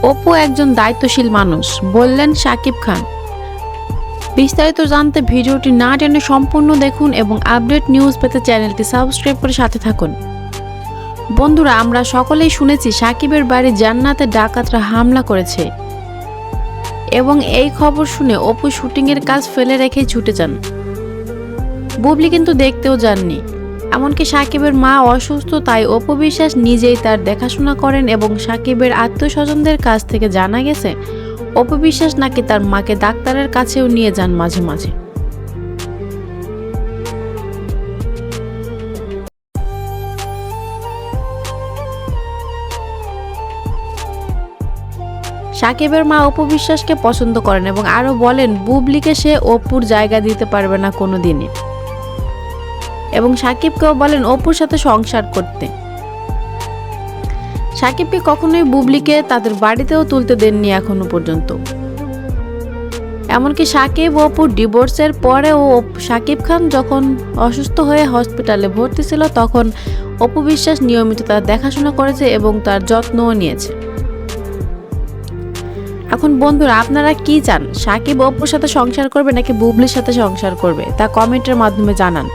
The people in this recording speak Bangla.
অপু একজন দায়িত্বশীল মানুষ, বললেন শাকিব খান। বিস্তারিত জানতে ভিডিওটি না টেনে সম্পূর্ণ দেখুন এবং আপডেট নিউজ পেতে চ্যানেলটি সাবস্ক্রাইব করে সাথে থাকুন। বন্ধুরা, আমরা সকলেই শুনেছি সাকিবের বাড়ি জান্নাতে ডাকাতরা হামলা করেছে এবং এই খবর শুনে অপু শুটিংয়ের কাজ ফেলে রেখেই ছুটে যান। বুবলি কিন্তু দেখতেও যাননি। এমনকি সাকিবের মা অসুস্থ, তাই অপু বিশ্বাস নিজেই তার দেখাশোনা করেন এবং সাকিবের আত্মীয়স্বজনদের কাছ থেকে জানা গেছে অপু বিশ্বাস নাকি তার মাকে ডাক্তারের কাছেও নিয়ে যান মাঝে মাঝে। সাকিবের মা অপু বিশ্বাসকে পছন্দ করেন এবং আরো বলেন বুবলিকে সে অপুর জায়গা দিতে পারবে না কোনো দিনে, এবং সাকিবকেও বলেন অপুর সাথে সংসার করতে। সাকিবকে কখনোই বুবলিকে তাদের বাড়িতেও তুলতে দেননি এখনো পর্যন্ত। এমনকি সাকিব ও অপুর ডিভোর্সের পরেও সাকিব খান যখন অসুস্থ হয়ে হসপিটালে ভর্তি ছিল তখন অপু বিশ্বাস নিয়মিত তার দেখাশোনা করেছে এবং তার যত্নও নিয়েছে। এখন বন্ধুরা, আপনারা কি চান? সাকিব অপুর সাথে সংসার করবে নাকি বুবলির সাথে সংসার করবে? তা কমেন্টের মাধ্যমে জানান।